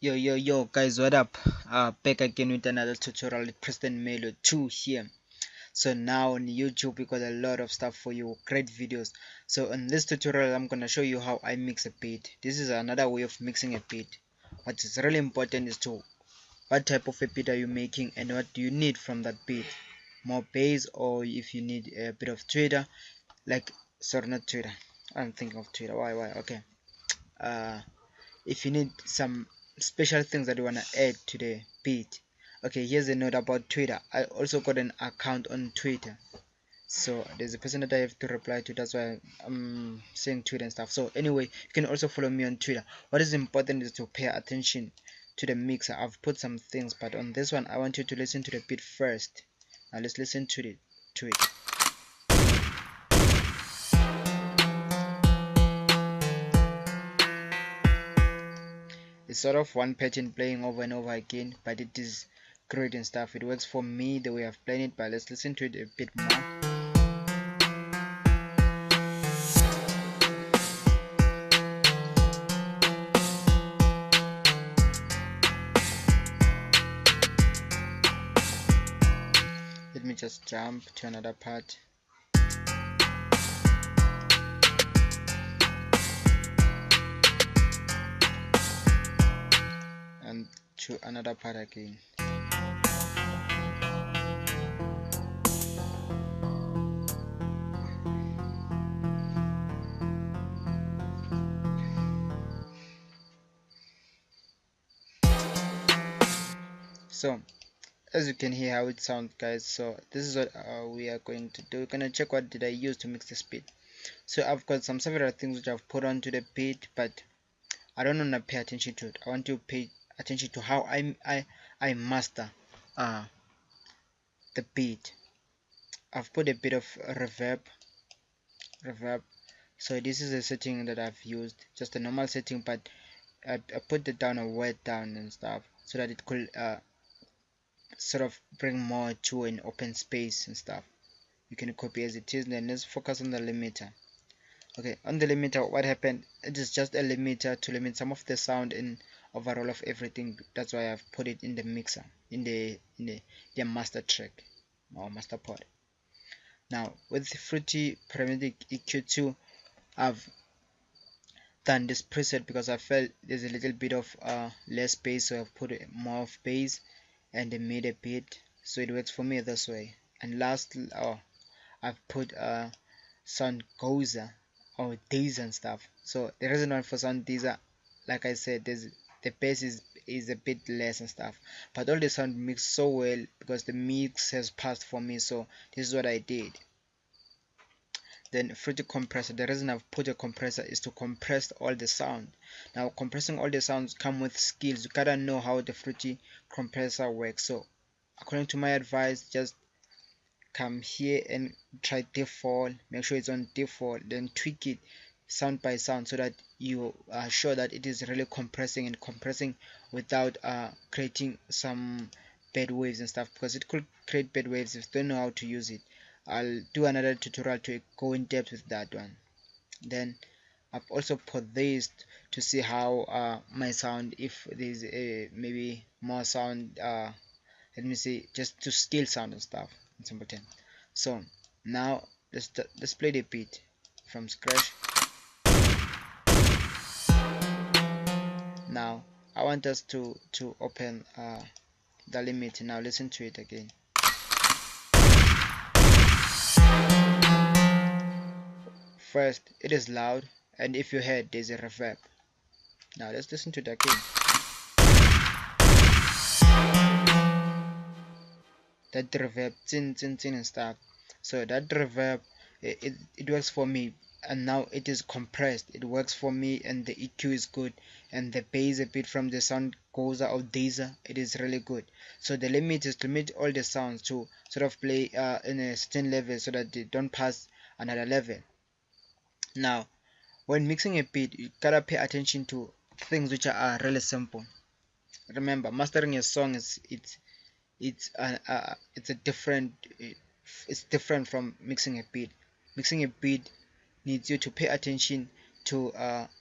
Yo guys, what up? Back again with another tutorial with President MEELO 2 here. So now on YouTube we got a lot of stuff for you, great videos. So in this tutorial I'm gonna show you how I mix a beat. This is another way of mixing a beat. What is really important is to what type of a beat are you making and what do you need from that beat. More bass, or if you need a bit of Twitter, like sorry, not Twitter. I'm thinking of Twitter. Why? Okay. If you need some special things that you want to add to the beat. Okay, here's a note about Twitter. I also got an account on Twitter, so there's a person that I have to reply to. That's why I'm saying Twitter and stuff. So anyway, you can also follow me on Twitter. What is important is to pay attention to the mixer. I've put some things, but on this one I want you to listen to the beat first. Now let's listen to it. It's sort of one pattern playing over and over again, but it is great and stuff. It works for me the way I've played it, but let's listen to it a bit more. Let me just jump to another part. And to another part again. So as you can hear how it sounds, guys. So this is what we are going to do. We're gonna check what did I use to mix this beat. So I've got several things which I've put onto the beat, but I don't want to pay attention to it. I want to pay attention to how I master the beat. I've put a bit of reverb. So this is a setting that I've used, just a normal setting, but I put it down a word down and stuff so that it could sort of bring more to an open space and stuff. You can copy as it is. Then let's focus on the limiter. Okay, on the limiter, what happened, it is just a limiter to limit some of the sound and overall of everything. That's why I've put it in the mixer, in the master track or master pod. Now with Fruity Paramedic EQ2, I've done this preset because I felt there's a little bit of less bass, so I've put more of bass and made a beat, so it works for me this way. And lastly, I've put sound gozer or days and stuff. So the reason why for sound these are, like I said, the bass is a bit less and stuff, but all the sound mix so well because the mix has passed for me. So this is what I did. Then Fruity compressor, the reason I've put a compressor is to compress all the sound. Now compressing all the sounds come with skills. You gotta know how the Fruity compressor works. So according to my advice, just come here and try default, make sure it's on default, then tweak it sound by sound so that you are sure that it is really compressing without creating some bad waves and stuff, because it could create bad waves if you don't know how to use it. I'll do another tutorial to go in depth with that one. Then I've also put this to see how my sound, if there's maybe more sound, let me see, just to steal sound and stuff. It's important. So now let's play the beat from scratch. Now I want us to open the limit. Now listen to it again. First, it is loud, and if you heard, there's a reverb. Now let's listen to it again. That reverb, tin and stuff. So that reverb, it works for me, and now it is compressed. It works for me, and the EQ is good, and the bass a bit from the sound goes out of Dazer. It is really good. So the limit is to limit all the sounds to sort of play in a certain level so that they don't pass another level. Now when mixing a beat, you gotta pay attention to things which are really simple. Remember, mastering a song it's a different, it's different from mixing a beat. Mixing a beat needs you to pay attention to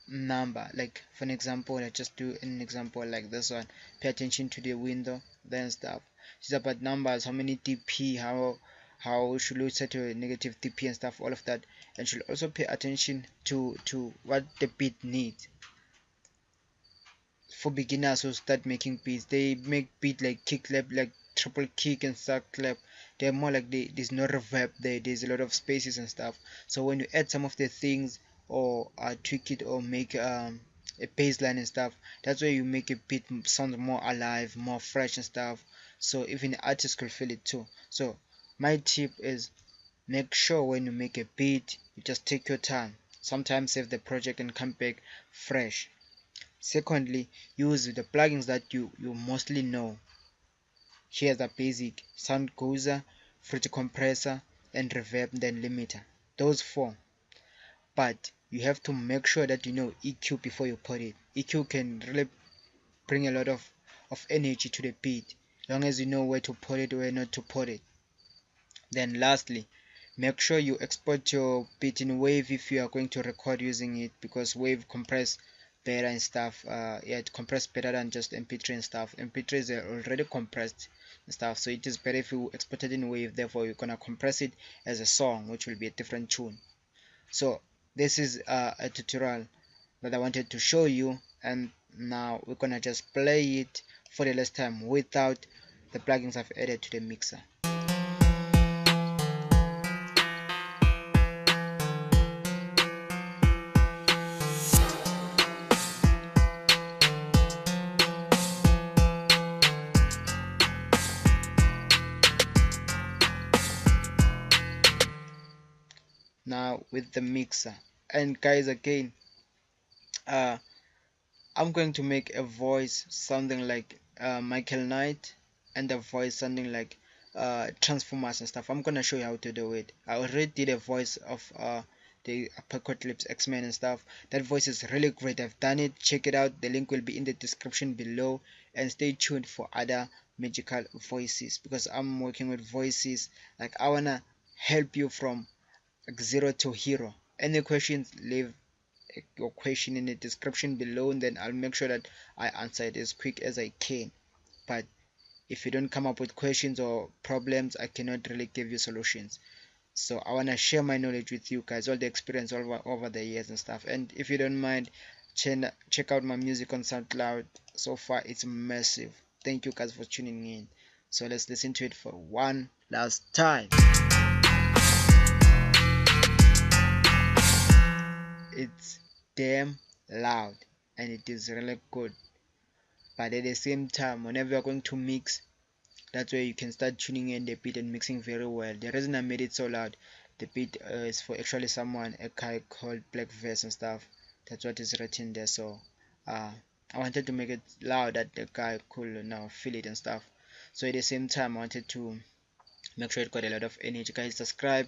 number. Like for an example, let's just do an example like this one. Pay attention to the window, then stuff. It's about numbers, how many TP, how should we set a negative TP and stuff, all of that. And should also pay attention to what the beat needs. For beginners who start making beats, they make beat like kick clap, like triple kick and stuff clap. They're more like there's no reverb there, there's a lot of spaces and stuff. So when you add some of the things, or tweak it, or make a bass line and stuff, that's where you make a beat sound more alive, more fresh and stuff, so even the artist could feel it too. So my tip is, make sure when you make a beat, you just take your time. Sometimes save the project and come back fresh. Secondly, use the plugins that you mostly know. Here's a basic: sound geyser, fruity compressor, and reverb, then limiter. Those four. But you have to make sure that you know EQ before you put it. EQ can really bring a lot of energy to the beat, long as you know where to put it, where not to put it. Then lastly, make sure you export your beat in wave if you are going to record using it, because wave compress better and stuff. Yeah, it compress better than just mp3 and stuff. mp3 is already compressed and stuff, so it is better if you export it in wave. Therefore you're gonna compress it as a song, which will be a different tune. So this is a tutorial that I wanted to show you, and now we're gonna just play it for the last time without the plugins I've added to the mixer. Now with the mixer, and guys, again, I'm going to make a voice sounding like Michael Knight, and a voice sounding like Transformers and stuff. I'm gonna show you how to do it. I already did a voice of the Apocalypse X-Men and stuff. That voice is really great. I've done it. Check it out. The link will be in the description below, and stay tuned for other magical voices, because I'm working with voices. Like, I wanna help you from like zero to hero. Any questions, leave your question in the description below, and then I'll make sure that I answer it as quick as I can. But if you don't come up with questions or problems, I cannot really give you solutions. So I want to share my knowledge with you guys, all the experience over the years and stuff. And if you don't mind, check out my music on SoundCloud. So far it's massive. Thank you guys for tuning in. So let's listen to it for one last time. It's damn loud, and it is really good. But at the same time, whenever you're going to mix, that's where you can start tuning in the beat and mixing very well. The reason I made it so loud, the beat is for actually someone, a guy called Black Verse and stuff. That's what is written there. So I wanted to make it loud that the guy could now feel it and stuff. So at the same time, I wanted to make sure it got a lot of energy. Guys, subscribe,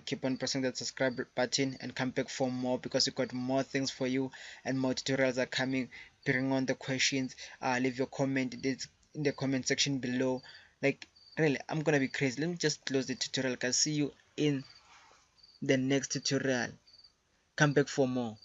keep on pressing that subscribe button, and come back for more, because we got more things for you, and more tutorials are coming. Bring on the questions. Leave your comment in the comment section below. Like, really, I'm gonna be crazy. Let me just close the tutorial, guys. See you in the next tutorial. Come back for more.